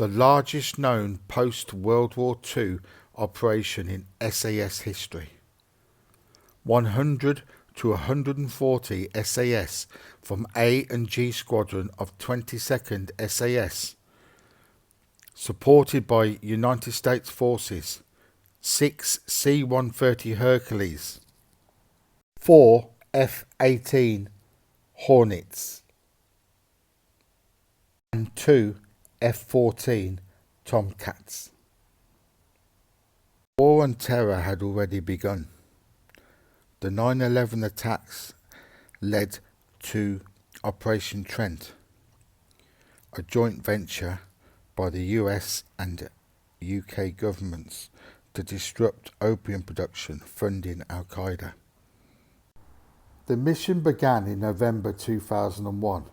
the largest known post-World War II operation in SAS history. 100 to 140 SAS from A and G Squadron of 22nd SAS, supported by United States forces, 6 C-130 Hercules, 4 F-18 Hornets, and 2 F-14 Tomcats. War on terror had already begun. The 9/11 attacks led to Operation Trent, a joint venture by the US and UK governments to disrupt opium production, funding Al-Qaeda. The mission began in November 2001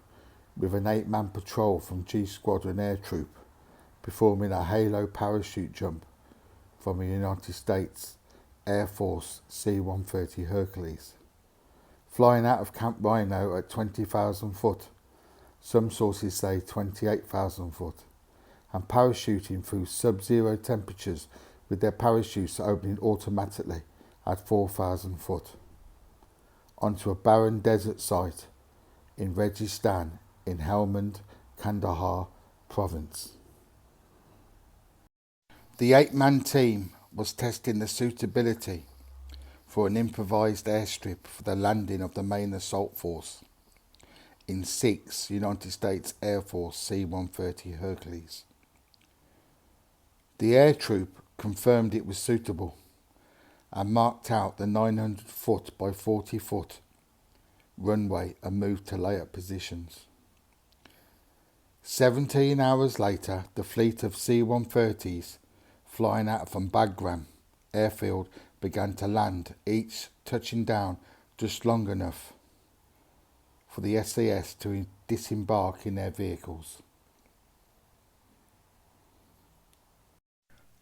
with an 8-man patrol from G Squadron Air Troop performing a halo parachute jump from a United States Air Force C-130 Hercules, flying out of Camp Rhino at 20,000 foot, some sources say 28,000 foot, and parachuting through sub-zero temperatures with their parachutes opening automatically at 4,000 foot, onto a barren desert site in Registan in Helmand, Kandahar province. The 8-man team was testing the suitability for an improvised airstrip for the landing of the main assault force in 6 United States Air Force C-130 Hercules. The air troop confirmed it was suitable and marked out the 900 foot by 40 foot runway and moved to layup positions. 17 hours later, the fleet of C-130s flying out from Bagram airfield began to land, each touching down just long enough for the SAS to disembark in their vehicles.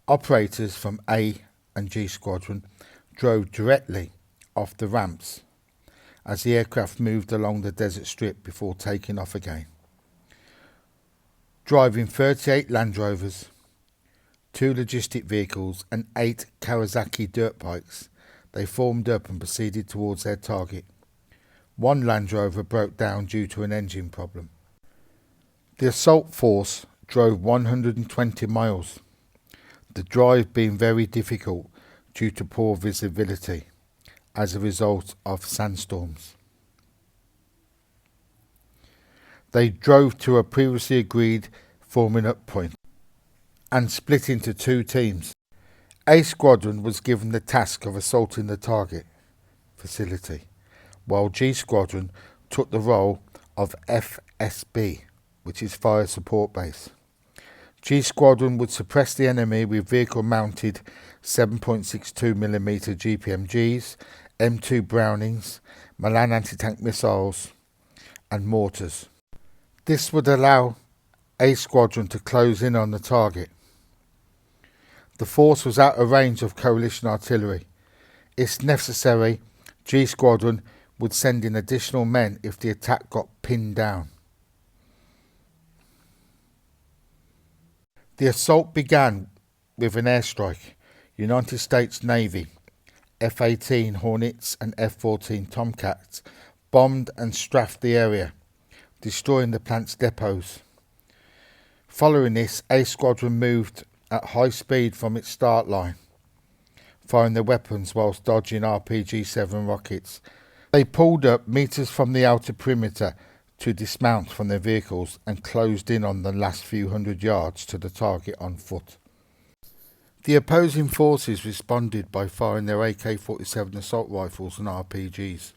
Operators from A and G Squadron drove directly off the ramps as the aircraft moved along the desert strip before taking off again. Driving 38 Land Rovers, 2 logistic vehicles and 8 Kawasaki dirt bikes, they formed up and proceeded towards their target. 1 Land Rover broke down due to an engine problem. The assault force drove 120 miles, the drive being very difficult due to poor visibility as a result of sandstorms. They drove to a previously agreed forming up point and split into 2 teams. A Squadron was given the task of assaulting the target facility, while G Squadron took the role of FSB, which is Fire Support Base. G Squadron would suppress the enemy with vehicle-mounted 7.62mm GPMGs, M2 Brownings, Milan anti-tank missiles and mortars. This would allow A Squadron to close in on the target. The force was out of range of coalition artillery. If necessary, G Squadron would send in additional men if the attack got pinned down. The assault began with an airstrike. United States Navy F-18 Hornets and F-14 Tomcats bombed and strafed the area, destroying the plant's depots. Following this, A Squadron moved at high speed from its start line, firing their weapons whilst dodging RPG-7 rockets. They pulled up meters from the outer perimeter to dismount from their vehicles and closed in on the last few hundred yards to the target on foot. The opposing forces responded by firing their AK-47 assault rifles and RPGs,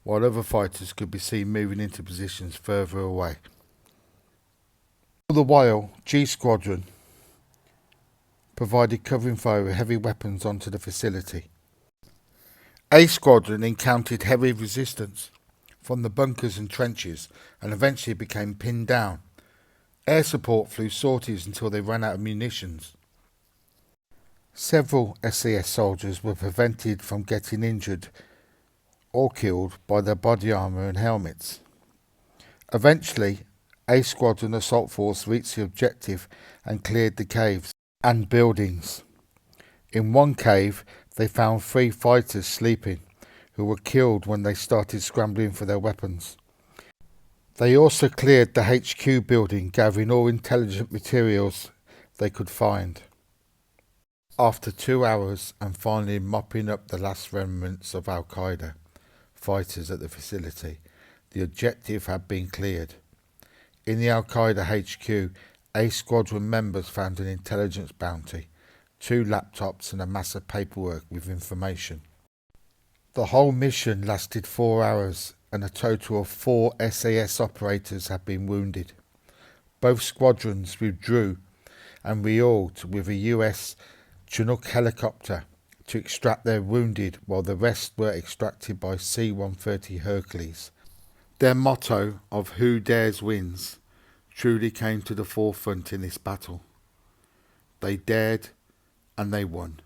while other fighters could be seen moving into positions further away. All the while, G Squadron provided covering fire with heavy weapons onto the facility. A Squadron encountered heavy resistance from the bunkers and trenches and eventually became pinned down. Air support flew sorties until they ran out of munitions. Several SAS soldiers were prevented from getting injured or killed by their body armour and helmets. Eventually, A Squadron assault force reached the objective and cleared the caves and buildings. In one cave, they found 3 fighters sleeping, who were killed when they started scrambling for their weapons. They also cleared the HQ building, gathering all intelligent materials they could find. After 2 hours and finally mopping up the last remnants of Al-Qaeda fighters at the facility, the objective had been cleared. In the Al-Qaeda HQ, A Squadron members found an intelligence bounty, 2 laptops and a mass of paperwork with information. The whole mission lasted 4 hours and a total of 4 SAS operators had been wounded. Both squadrons withdrew and reorged with a US Chinook helicopter to extract their wounded, while the rest were extracted by C-130 Hercules. Their motto of "Who dares wins" truly came to the forefront in this battle. They dared and they won.